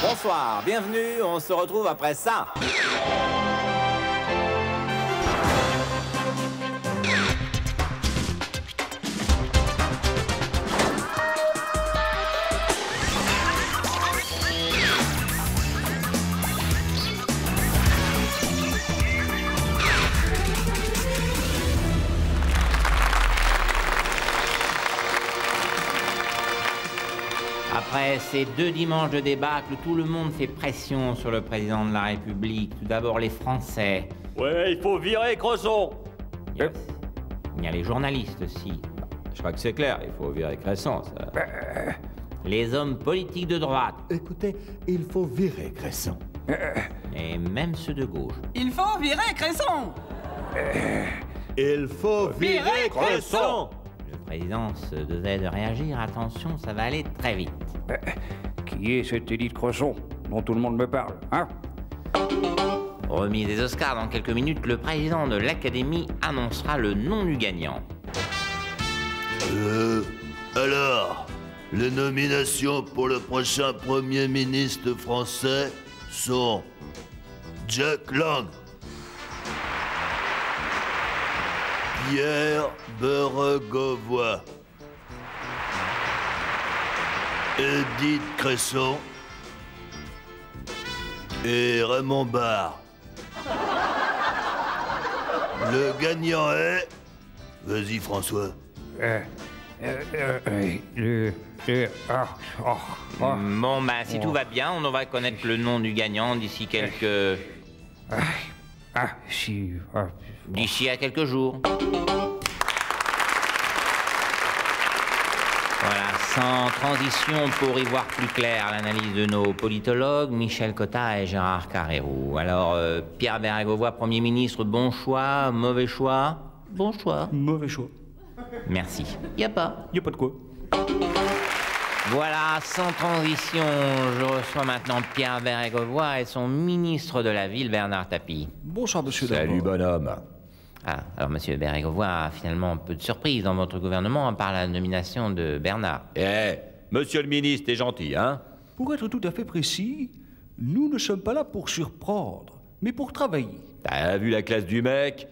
Bonsoir, bienvenue, on se retrouve après ça. Après ces 2 dimanches de débâcle, tout le monde fait pression sur le président de la République. Tout d'abord les Français. Ouais, il faut virer Cresson. Yes. Il y a les journalistes aussi. Je crois que c'est clair, il faut virer Cresson, ça. Les hommes politiques de droite. Écoutez, il faut virer Cresson. Et même ceux de gauche. Il faut virer Cresson. Il faut virer Cresson. Le président se devait de réagir. Attention, ça va aller très vite. Qui est cette élite Cresson dont tout le monde me parle, hein? Remise des Oscars dans quelques minutes, le président de l'Académie annoncera le nom du gagnant. Alors, les nominations pour le prochain Premier ministre français sont Jack Lang, Pierre Beregovoy, Edith Cresson et Raymond Barre. Le gagnant est... Vas-y François. Bon, bah, si tout va bien, on devrait connaître le nom du gagnant d'ici quelques... D'ici à quelques jours. Voilà, sans transition, pour y voir plus clair, l'analyse de nos politologues, Michel Cotta et Gérard Carrérou. Alors, Pierre Beregovoy, Premier ministre, bon choix, mauvais choix? Bon choix. Mauvais choix. Merci. Y a pas De quoi. Voilà, sans transition, je reçois maintenant Pierre Beregovoy et son ministre de la Ville, Bernard Tapie. Bonsoir, monsieur. Salut, bonhomme. Ah, alors monsieur Beregovoy a finalement peu de surprise dans votre gouvernement par la nomination de Bernard. Monsieur le ministre, t'es gentil, hein? Pour être tout à fait précis, nous ne sommes pas là pour surprendre, mais pour travailler. T'as vu la classe du mec?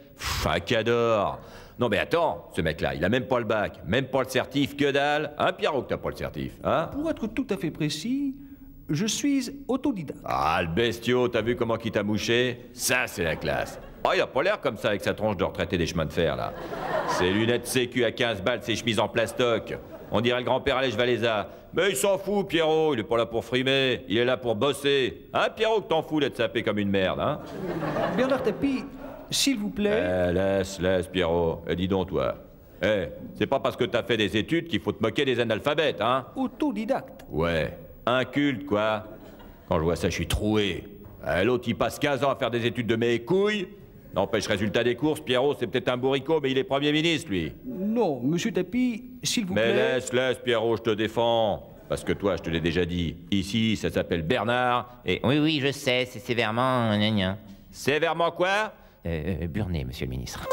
Un cador. Non mais attends, ce mec-là, il a même pas le bac, même pas le certif, que dalle. Hein, Pierrot, que t'as pas le certif, hein? Pour être tout à fait précis, je suis autodidacte. Ah, le bestiau, t'as vu comment il t'a mouché? Ça, c'est la classe. Oh, il a pas l'air comme ça avec sa tronche de retraité des chemins de fer, là. Ses lunettes sécu à 15 balles, ses chemises en plastoc. On dirait le grand-père Allège Valéza. Mais il s'en fout, Pierrot, il est pas là pour frimer, il est là pour bosser. Hein, Pierrot, que t'en fous d'être sapé comme une merde, hein? Bernard Tapie, s'il vous plaît... Laisse, Pierrot. Dis donc, toi. C'est pas parce que t'as fait des études qu'il faut te moquer des analphabètes, hein? Autodidacte. Ouais, inculte, quoi. Quand je vois ça, je suis troué. L'autre, il passe 15 ans à faire des études de mes couilles. N'empêche, résultat des courses, Pierrot, c'est peut-être un bourricot, mais il est Premier ministre, lui. Non, monsieur Tapie, s'il vous Mais plaît... laisse, Pierrot, je te défends. Parce que toi, je te l'ai déjà dit, ici, ça s'appelle Bernard. Et oui, je sais, c'est sévèrement... gna gna. Sévèrement quoi? Burné, monsieur le ministre.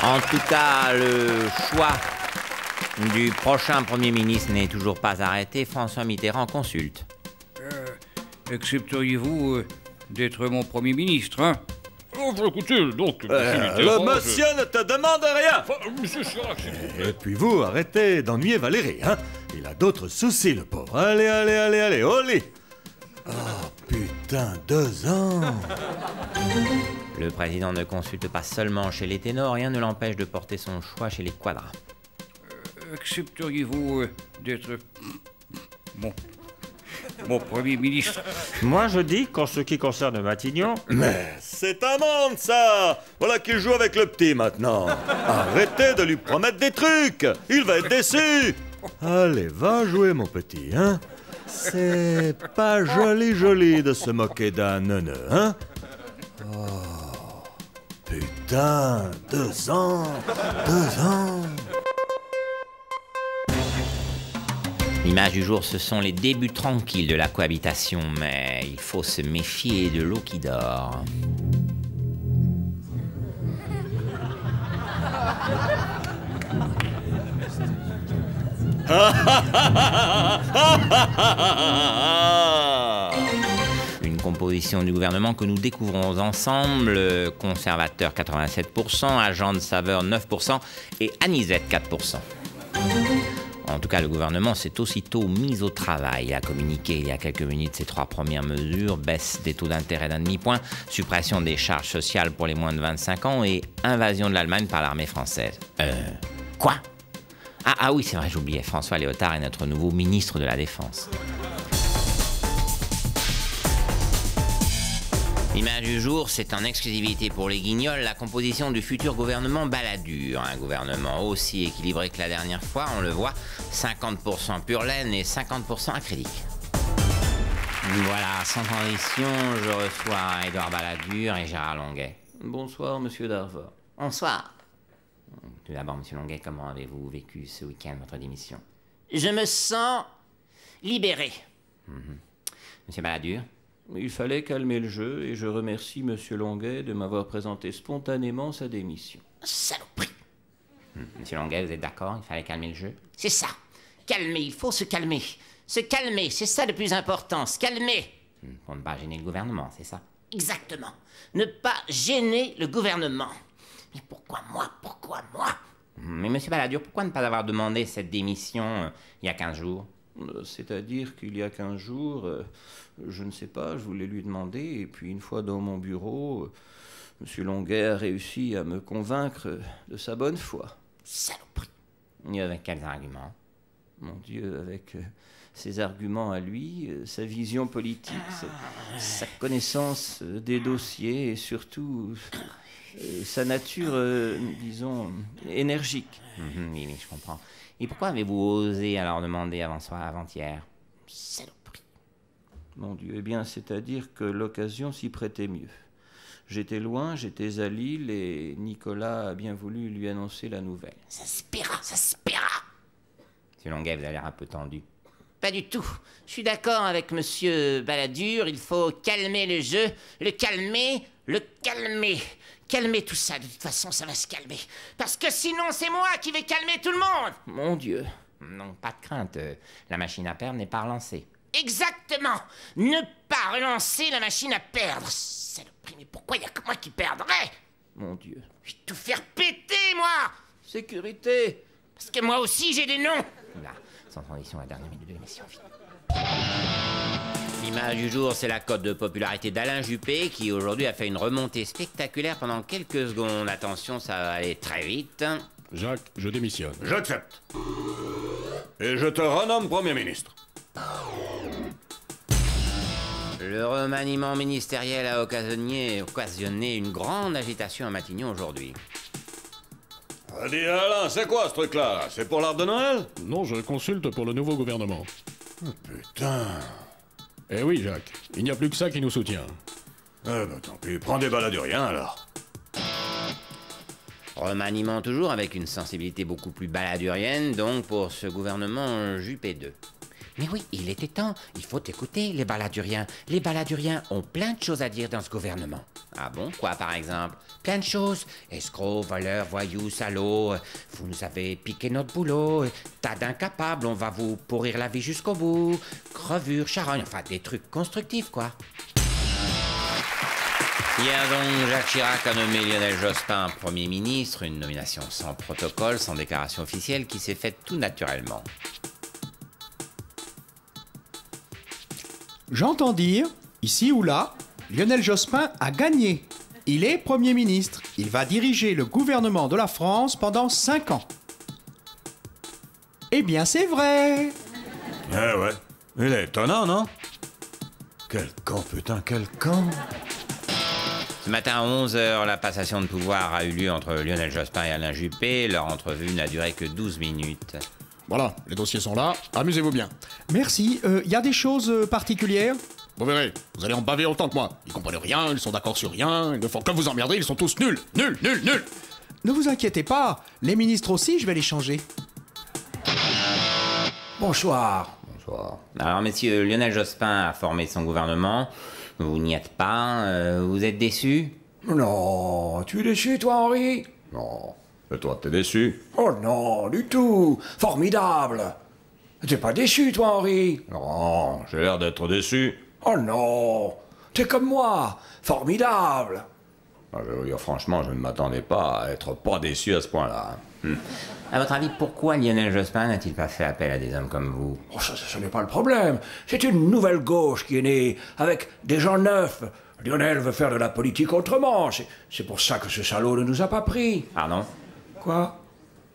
En tout cas, le choix du prochain Premier ministre n'est toujours pas arrêté. François Mitterrand consulte. Accepteriez-vous d'être mon Premier ministre, hein? Oh, écoutez, donc, Le monsieur ne te demande rien. Monsieur Chirac, Et puis vous, arrêtez d'ennuyer Valérie, hein? Il a d'autres soucis, le pauvre. Allez, au lit. Oh, putain, 2 ans. Le président ne consulte pas seulement chez les ténors, rien ne l'empêche de porter son choix chez les quadras. Accepteriez-vous d'être mon Premier ministre? Moi, je dis qu'en ce qui concerne Matignon... Mais c'est un monde, ça. Voilà qu'il joue avec le petit, maintenant. Arrêtez de lui promettre des trucs. Il va être déçu. Allez, va jouer, mon petit, hein? C'est pas joli de se moquer d'un neuneu, hein? Oh, putain, 2 ans. L'image du jour, ce sont les débuts tranquilles de la cohabitation, mais il faut se méfier de l'eau qui dort. Une composition du gouvernement que nous découvrons ensemble. Conservateur 87%, agent de saveur 9% et anisette 4%. En tout cas, le gouvernement s'est aussitôt mis au travail. Il a communiqué il y a quelques minutes ses 3 premières mesures: baisse des taux d'intérêt d'un demi-point, suppression des charges sociales pour les moins de 25 ans et invasion de l'Allemagne par l'armée française. Quoi ? Ah oui, c'est vrai, j'oubliais. François Léotard est notre nouveau ministre de la Défense. L'image du jour, c'est en exclusivité pour les Guignols la composition du futur gouvernement Balladur. Un gouvernement aussi équilibré que la dernière fois, on le voit, 50% pure laine et 50% acrylique. Voilà, sans transition, je reçois Édouard Balladur et Gérard Longuet. Bonsoir, monsieur Darva. Bonsoir. Tout d'abord, monsieur Longuet, comment avez-vous vécu ce week-end votre démission? Je me sens libéré. Monsieur Balladur? Il fallait calmer le jeu et je remercie monsieur Longuet de m'avoir présenté spontanément sa démission. Saloperie. Monsieur Longuet, vous êtes d'accord? Il fallait calmer le jeu? C'est ça. Calmer, il faut se calmer. Se calmer, c'est ça le plus important, se calmer. Pour ne pas gêner le gouvernement, c'est ça? Exactement. Ne pas gêner le gouvernement. Mais pourquoi moi? Mais monsieur Balladur, pourquoi ne pas avoir demandé cette démission il y a 15 jours? C'est-à-dire qu'il y a 15 jours, je ne sais pas, je voulais lui demander, et puis une fois dans mon bureau, monsieur Longuet a réussi à me convaincre de sa bonne foi. Saloperie. Et avec quels arguments? Mon Dieu, avec ses arguments à lui, sa vision politique, sa connaissance des dossiers et surtout sa nature, disons, énergique. Oui, je comprends. Et pourquoi avez-vous osé alors demander avant-hier? Saloperie. Mon Dieu, eh bien, c'est-à-dire que l'occasion s'y prêtait mieux. J'étais loin, j'étais à Lille et Nicolas a bien voulu lui annoncer la nouvelle. Ça se paiera. Monsieur Longuet, vous avez l'air un peu tendu. Pas du tout. Je suis d'accord avec monsieur Balladur, il faut calmer le jeu, le calmer. Calmer tout ça, de toute façon, ça va se calmer. Parce que sinon, c'est moi qui vais calmer tout le monde. Mon Dieu. Non, pas de crainte, la machine à perdre n'est pas relancée. Exactement. Ne pas relancer la machine à perdre. Saloperie, mais pourquoi il n'y a que moi qui perdrais? Mon Dieu. Je vais tout faire péter, moi. Sécurité. Parce que moi aussi, j'ai des noms. Là, sans transition, la dernière minute de l'émission. L'image du jour, c'est la cote de popularité d'Alain Juppé, qui aujourd'hui a fait une remontée spectaculaire pendant quelques secondes. Attention, ça va aller très vite. Jacques, je démissionne. J'accepte. Et je te renomme Premier ministre. Le remaniement ministériel a occasionné une grande agitation à Matignon aujourd'hui. Dis Alain, c'est quoi ce truc-là? C'est pour l'arbre de Noël? Non, je consulte pour le nouveau gouvernement. Oh, putain. Eh oui, Jacques, il n'y a plus que ça qui nous soutient. Eh ben tant pis, prends des baladuriens alors. Remaniement toujours avec une sensibilité beaucoup plus balladurienne, donc pour ce gouvernement Juppé 2. Mais oui, il était temps, il faut écouter les baladuriens. Les baladuriens ont plein de choses à dire dans ce gouvernement. Ah bon? Quoi par exemple? Plein de choses. Escrocs, voleurs, voyous, salauds, vous nous avez piqué notre boulot, tas d'incapables, on va vous pourrir la vie jusqu'au bout, crevure, charogne, enfin des trucs constructifs quoi. Hier donc, Jacques Chirac a nommé Lionel Jospin Premier ministre, une nomination sans protocole, sans déclaration officielle, qui s'est faite tout naturellement. J'entends dire, ici ou là, Lionel Jospin a gagné. Il est Premier ministre. Il va diriger le gouvernement de la France pendant 5 ans. Eh bien, c'est vrai. Eh ouais. Il est étonnant, non? Quel camp, putain, quel camp. Ce matin à 11h, la passation de pouvoir a eu lieu entre Lionel Jospin et Alain Juppé. Leur entrevue n'a duré que 12 minutes. Voilà, les dossiers sont là, amusez-vous bien. Merci. Y a des choses particulières? Vous verrez, vous allez en baver autant que moi. Ils comprennent rien, ils sont d'accord sur rien, ils ne font que vous emmerder, ils sont tous nuls. Nuls. Ne vous inquiétez pas, les ministres aussi, je vais les changer. Bonsoir. Alors, messieurs, Lionel Jospin a formé son gouvernement. Vous n'y êtes pas. Vous êtes déçus? Non, tu es déçu, toi, Henri? Non. Et toi, t'es déçu? Oh non, du tout. Formidable. T'es pas déçu, toi, Henri? Non, j'ai l'air d'être déçu. Oh non! T'es comme moi! Formidable! Ah, je veux dire, franchement, je ne m'attendais pas à être pas déçu à ce point-là. À votre avis, pourquoi Lionel Jospin n'a-t-il pas fait appel à des hommes comme vous? Oh, ça, ce n'est pas le problème. C'est une nouvelle gauche qui est née, avec des gens neufs. Lionel veut faire de la politique autrement. C'est pour ça que ce salaud ne nous a pas pris. Pardon? Quoi?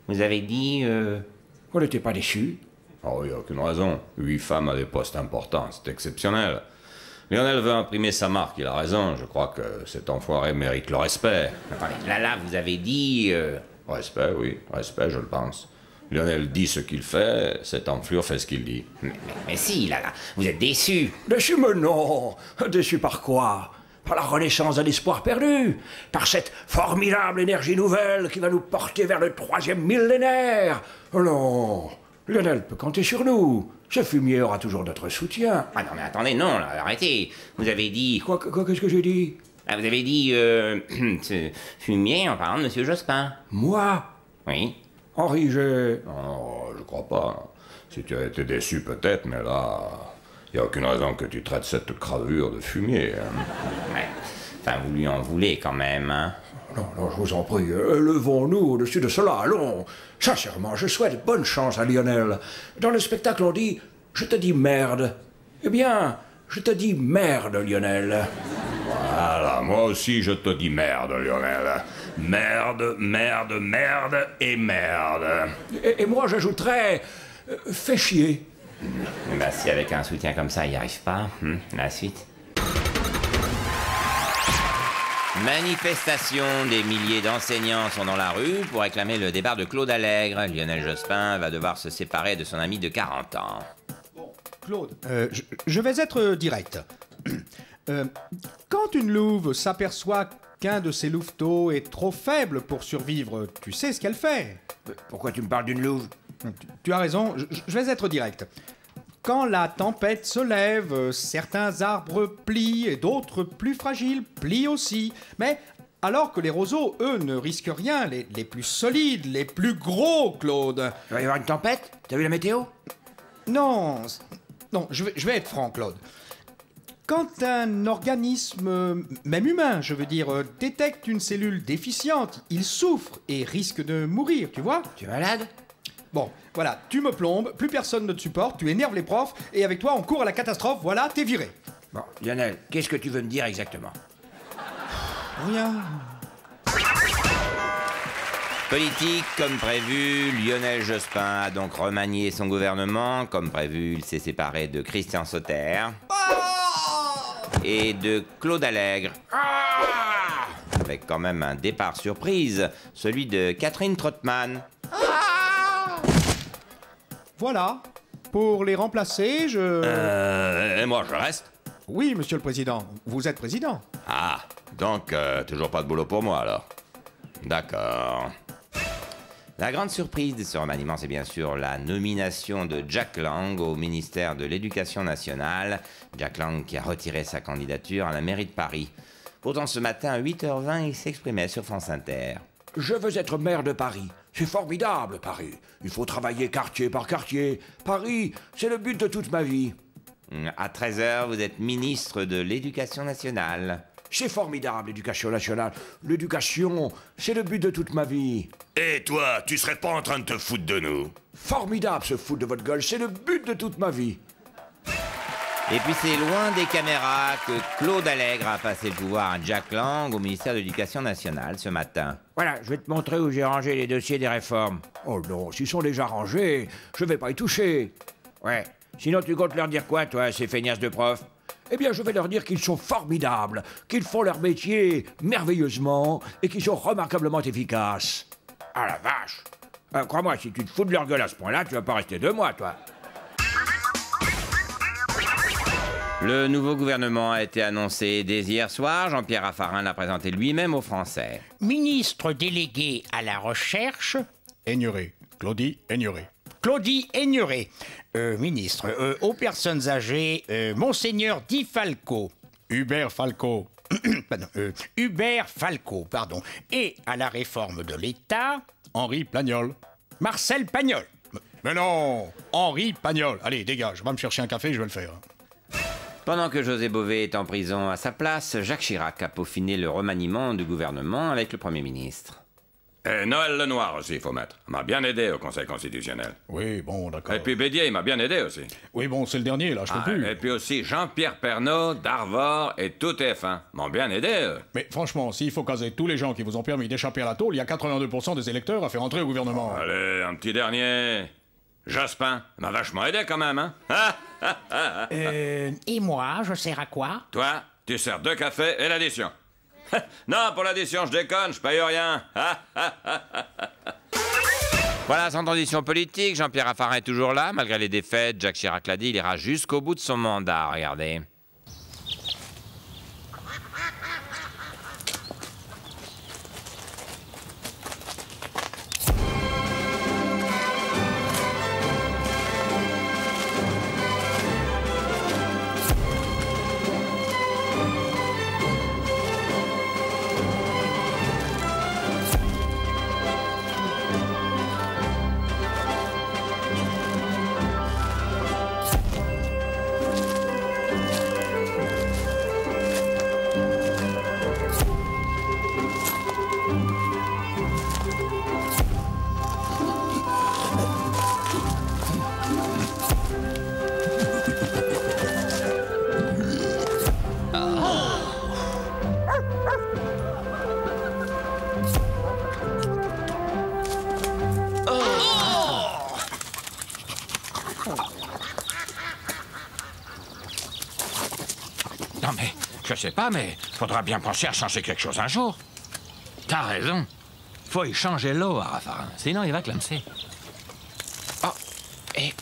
Vous avez dit... On n'était pas déçus? Oh, il n'y a aucune raison. 8 femmes à des postes importants, c'est exceptionnel. Lionel veut imprimer sa marque, il a raison. Je crois que cet enfoiré mérite le respect. Attendez, là, vous avez dit... Respect, oui, respect, je le pense. Lionel dit ce qu'il fait, cette enflure fait ce qu'il dit. Mais si, là, vous êtes déçu. Déçu, mais non. Déçu par quoi? Par la renaissance de l'espoir perdu, par cette formidable énergie nouvelle qui va nous porter vers le 3e millénaire. Oh non, Lionel peut compter sur nous. Ce fumier aura toujours notre soutien. Ah non, mais attendez, non, là, arrêtez. Vous avez dit... Quoi, qu'est-ce que j'ai dit? Ah, vous avez dit, ce fumier en parlant de M. Jospin. Moi? Oui. Henri, Non, je crois pas. Si tu as été déçu, peut-être, mais là... Il n'y a aucune raison que tu traites cette crevure de fumier. Ouais. Enfin, vous lui en voulez quand même, hein. Non, je vous en prie, levons-nous au-dessus de cela, allons. Sincèrement, je souhaite bonne chance à Lionel. Dans le spectacle, on dit « Je te dis merde ». Eh bien, je te dis merde, Lionel. Voilà, moi aussi je te dis merde, Lionel. Merde, merde, merde et merde. Et moi, j'ajouterais fais chier. Bah, si avec un soutien comme ça, il n'y arrive pas, la suite. Manifestation, des milliers d'enseignants sont dans la rue pour réclamer le départ de Claude Allègre. Lionel Jospin va devoir se séparer de son ami de 40 ans. Bon, Claude, je vais être direct. Quand une louve s'aperçoit qu'un de ses louveteaux est trop faible pour survivre, tu sais ce qu'elle fait. Pourquoi tu me parles d'une louve? Tu as raison, je vais être direct. Quand la tempête se lève, certains arbres plient et d'autres plus fragiles plient aussi. Mais alors que les roseaux, eux, ne risquent rien, les plus solides, les plus gros, Claude. Il va y avoir une tempête? T'as vu la météo? Non, je vais être franc, Claude. Quand un organisme, même humain, je veux dire, détecte une cellule déficiente, il souffre et risque de mourir, tu vois? Tu es malade? Bon, voilà, tu me plombes, plus personne ne te supporte, tu énerves les profs, et avec toi, on court à la catastrophe, voilà, t'es viré. Bon, Lionel, qu'est-ce que tu veux me dire exactement? Rien. Politique, comme prévu, Lionel Jospin a donc remanié son gouvernement. Comme prévu, il s'est séparé de Christian Sauter et de Claude Allègre. Avec quand même un départ surprise, celui de Catherine Trottmann. Voilà. Pour les remplacer, Et moi, je reste? Oui, monsieur le président. Vous êtes président. Ah, donc toujours pas de boulot pour moi, alors. D'accord. La grande surprise de ce remaniement, c'est bien sûr la nomination de Jack Lang au ministère de l'Éducation nationale. Jack Lang qui a retiré sa candidature à la mairie de Paris. Pourtant, ce matin, à 8h20, il s'exprimait sur France Inter. Je veux être maire de Paris. C'est formidable, Paris. Il faut travailler quartier par quartier. Paris, c'est le but de toute ma vie. À 13h, vous êtes ministre de l'Éducation nationale. C'est formidable, l'éducation nationale. L'éducation, c'est le but de toute ma vie. Et toi, tu serais pas en train de te foutre de nous? Formidable, se foutre de votre gueule. C'est le but de toute ma vie. Et puis c'est loin des caméras que Claude Allègre a passé le pouvoir à Jack Lang au ministère de l'Éducation nationale ce matin. Voilà, je vais te montrer où j'ai rangé les dossiers des réformes. Oh non, s'ils sont déjà rangés, je vais pas y toucher. Ouais, sinon tu comptes leur dire quoi, toi, ces feignasses de profs? Eh bien, je vais leur dire qu'ils sont formidables, qu'ils font leur métier merveilleusement et qu'ils sont remarquablement efficaces. Ah la vache! Crois-moi, si tu te fous de leur gueule à ce point-là, tu vas pas rester 2 mois, toi. Le nouveau gouvernement a été annoncé dès hier soir. Jean-Pierre Raffarin l'a présenté lui-même aux Français. Ministre délégué à la recherche... Aigneré. Claudie Aigneré. Claudie Aigneré. Ministre aux personnes âgées, Monseigneur Di Falco. Hubert Falco. Pardon, Hubert Falco, pardon. Et à la réforme de l'État... Henri Plagnol. Marcel Pagnol. Mais non, Henri Pagnol. Allez, dégage, va me chercher un café, je vais le faire. Pendant que José Bové est en prison à sa place, Jacques Chirac a peaufiné le remaniement du gouvernement avec le Premier ministre. Et Noël Lenoir aussi, il faut mettre. Il m'a bien aidé au Conseil constitutionnel. Oui, bon, d'accord. Et puis Bédier, il m'a bien aidé aussi. Oui, bon, c'est le dernier, là, je peux plus. Et puis aussi Jean-Pierre Pernaut, d'Arvor et tout TF1. M'ont bien aidé, eux. Mais franchement, s'il faut caser tous les gens qui vous ont permis d'échapper à la tôle, il y a 82% des électeurs à faire entrer au gouvernement. Allez, un petit dernier. Jospin, il m'a vachement aidé quand même, hein. Et moi, je sers à quoi? Toi, tu sers 2 cafés et l'addition. Non, pour l'addition, je déconne, je paye rien. Voilà, sans transition politique, Jean-Pierre Raffarin est toujours là, malgré les défaites. Jacques Chirac l'a dit, il ira jusqu'au bout de son mandat, regardez. Non mais, je sais pas, mais faudra bien penser à changer quelque chose un jour. T'as raison. Faut y changer l'eau à Raffarin, sinon il va clamser. Oh, et...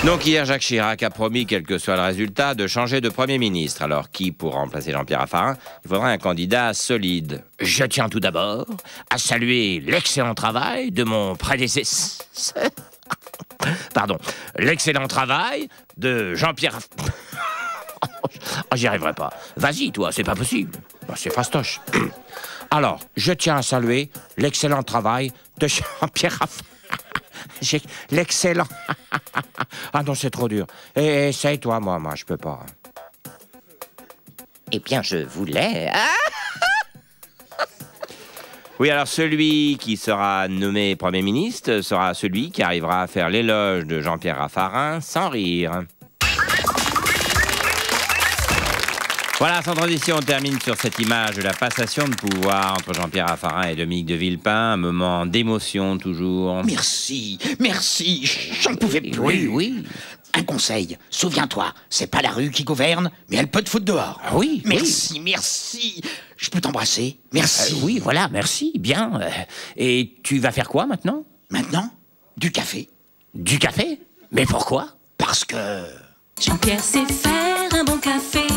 Donc hier, Jacques Chirac a promis, quel que soit le résultat, de changer de Premier ministre. Alors qui pour remplacer Jean-Pierre Raffarin? Il faudra un candidat solide. Je tiens tout d'abord à saluer l'excellent travail de mon prédécesseur. Pardon, l'excellent travail de Jean-Pierre... Oh, j'y arriverai pas. Vas-y, toi, c'est pas possible. Oh, c'est fastoche. Alors, je tiens à saluer l'excellent travail de Jean-Pierre Raffarin. L'excellent... Ah non, c'est trop dur. Essaye-toi, moi, je peux pas. Eh bien, je voulais... Oui, alors celui qui sera nommé Premier ministre sera celui qui arrivera à faire l'éloge de Jean-Pierre Raffarin sans rire. Voilà, sans transition, on termine sur cette image de la passation de pouvoir entre Jean-Pierre Raffarin et Dominique de Villepin. Un moment d'émotion toujours. Merci, merci, j'en pouvais plus. Oui, oui. Un conseil, souviens-toi, c'est pas la rue qui gouverne, mais elle peut te foutre dehors. Ah oui, merci, merci. Je peux t'embrasser? Merci. Oui, voilà, merci, bien. Et tu vas faire quoi maintenant? Maintenant, du café. Du café? Mais pourquoi? Parce que... Jean-Pierre sait faire un bon café,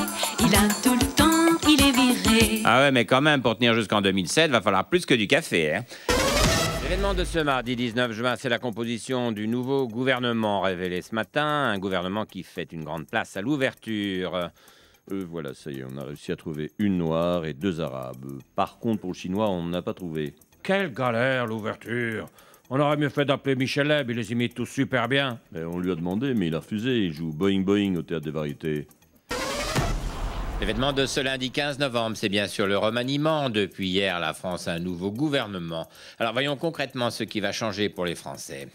il a tout le temps, il est viré. Ah ouais, mais quand même, pour tenir jusqu'en 2007, va falloir plus que du café, hein. L'événement de ce mardi 19 juin, c'est la composition du nouveau gouvernement révélé ce matin. Un gouvernement qui fait une grande place à l'ouverture. Voilà, ça y est, on a réussi à trouver une noire et 2 arabes. Par contre, pour le chinois, on n'a pas trouvé. Quelle galère, l'ouverture. On aurait mieux fait d'appeler Michel Leb, il les imite tous super bien. On lui a demandé, mais il a refusé. Il joue Boing Boing au Théâtre des Variétés. L'événement de ce lundi 15 novembre, c'est bien sûr le remaniement. Depuis hier, la France a un nouveau gouvernement. Alors voyons concrètement ce qui va changer pour les Français.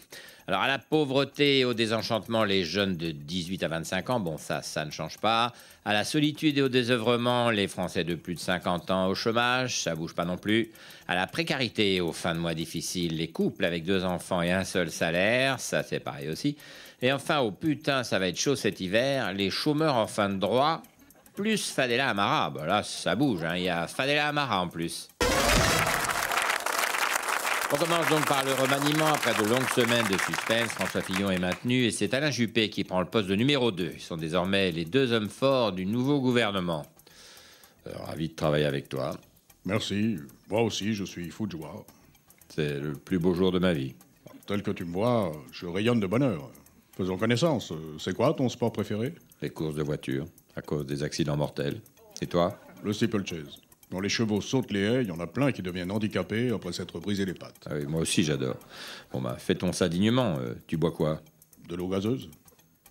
Alors à la pauvreté et au désenchantement, les jeunes de 18 à 25 ans, bon ça ne change pas. À la solitude et au désœuvrement, les Français de plus de 50 ans au chômage, ça bouge pas non plus. À la précarité et aux fins de mois difficiles, les couples avec 2 enfants et un seul salaire, ça c'est pareil aussi. Et enfin, oh putain, ça va être chaud cet hiver, les chômeurs en fin de droit, plus Fadela Amara. Bah là, ça bouge, hein. Il y a Fadela Amara en plus. On commence donc par le remaniement. Après de longues semaines de suspense, François Fillon est maintenu et c'est Alain Juppé qui prend le poste de numéro 2. Ils sont désormais les 2 hommes forts du nouveau gouvernement. Ravi de travailler avec toi. Merci. Moi aussi, je suis fou de joie. C'est le plus beau jour de ma vie. Tel que tu me vois, je rayonne de bonheur. Faisons connaissance. C'est quoi ton sport préféré? Les courses de voiture, à cause des accidents mortels. Et toi? Le steeplechase. Quand les chevaux sautent les haies, il y en a plein qui deviennent handicapés après s'être brisé les pattes. Ah oui, moi aussi j'adore. Bon bah, fais-ton ça dignement. Tu bois quoi? De l'eau gazeuse?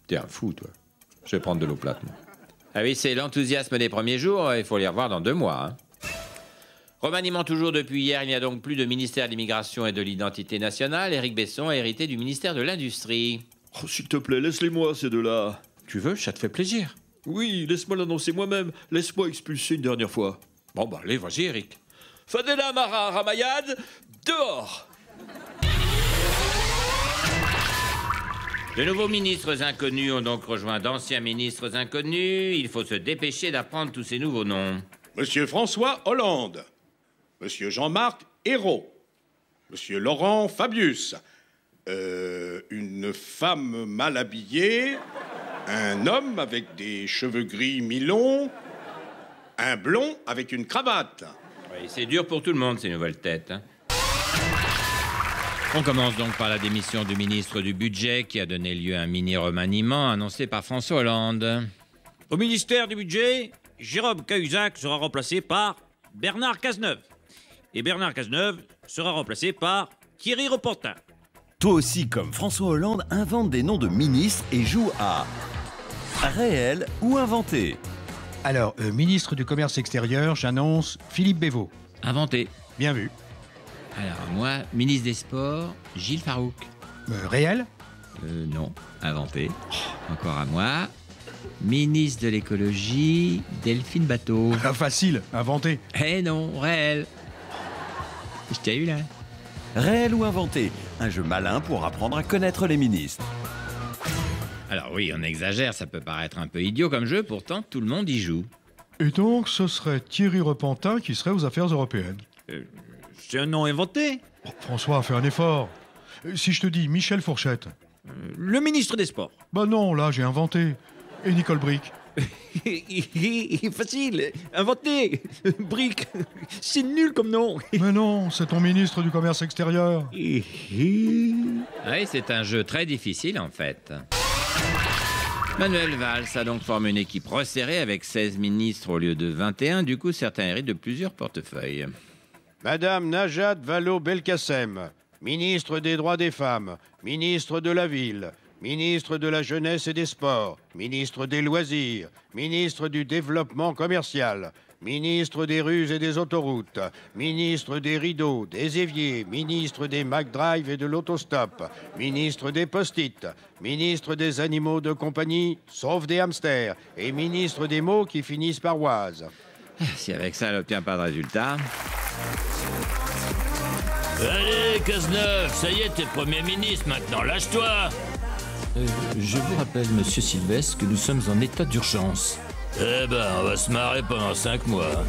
T'es un fou, toi. Je vais prendre de l'eau plate, moi. Ah oui, c'est l'enthousiasme des premiers jours, il faut les revoir dans 2 mois. Hein. Remaniement toujours depuis hier, il n'y a donc plus de ministère de l'immigration et de l'identité nationale. Éric Besson a hérité du ministère de l'Industrie. Oh, s'il te plaît, laisse-les-moi, ces deux-là. Tu veux? Ça te fait plaisir. Oui, laisse-moi l'annoncer moi-même. Laisse-moi expulser une dernière fois. Bon bah allez, vas-y, Éric. Fadela Mara Ramayad, dehors! De nouveaux ministres inconnus ont donc rejoint d'anciens ministres inconnus. Il faut se dépêcher d'apprendre tous ces nouveaux noms. Monsieur François Hollande. Monsieur Jean-Marc Ayrault. Monsieur Laurent Fabius. Une femme mal habillée. Un homme avec des cheveux gris mi-longs. Un blond avec une cravate. Oui, c'est dur pour tout le monde, ces nouvelles têtes. Hein. On commence donc par la démission du ministre du Budget qui a donné lieu à un mini-remaniement annoncé par François Hollande. Au ministère du Budget, Jérôme Cahuzac sera remplacé par Bernard Cazeneuve. Et Bernard Cazeneuve sera remplacé par Thierry Repentin. Toi aussi, comme François Hollande, invente des noms de ministres et joue à réel ou inventé. Alors, ministre du Commerce extérieur, j'annonce Philippe Bévot. Inventé. Bien vu. Alors, moi, ministre des Sports, Gilles Farouk. Réel? Non, inventé. Encore à moi. Ministre de l'écologie, Delphine Bateau. Facile, inventé. Eh non, réel. Je t'ai eu là. Réel ou inventé? Un jeu malin pour apprendre à connaître les ministres. Alors oui, on exagère, ça peut paraître un peu idiot comme jeu, pourtant tout le monde y joue. Et donc, ce serait Thierry Repentin qui serait aux affaires européennes. C'est un nom inventé. Oh, François, fais un effort. Si je te dis Michel Fourchette. Le ministre des Sports. Bah non, là, j'ai inventé. Et Nicole Brick. Facile, inventé. Brick, c'est nul comme nom. Mais non, c'est ton ministre du Commerce extérieur. Oui, c'est un jeu très difficile en fait. Manuel Valls a donc formé une équipe resserrée avec 16 ministres au lieu de 21. Du coup, certains héritent de plusieurs portefeuilles. Madame Najat Vallaud-Belkacem, ministre des Droits des Femmes, ministre de la Ville, ministre de la Jeunesse et des Sports, ministre des Loisirs, ministre du Développement commercial, ministre des Rues et des Autoroutes, ministre des Rideaux, des Éviers, ministre des McDrive et de l'Autostop, ministre des Post-it, ministre des Animaux de compagnie, sauf des hamsters, et ministre des mots qui finissent par oise. Si avec ça, elle n'obtient pas de résultat... Allez, Cazeneuve, ça y est, t'es Premier ministre maintenant, lâche-toi. Je vous rappelle, monsieur Sylvestre, que nous sommes en état d'urgence. Eh ben, on va se marrer pendant 5 mois.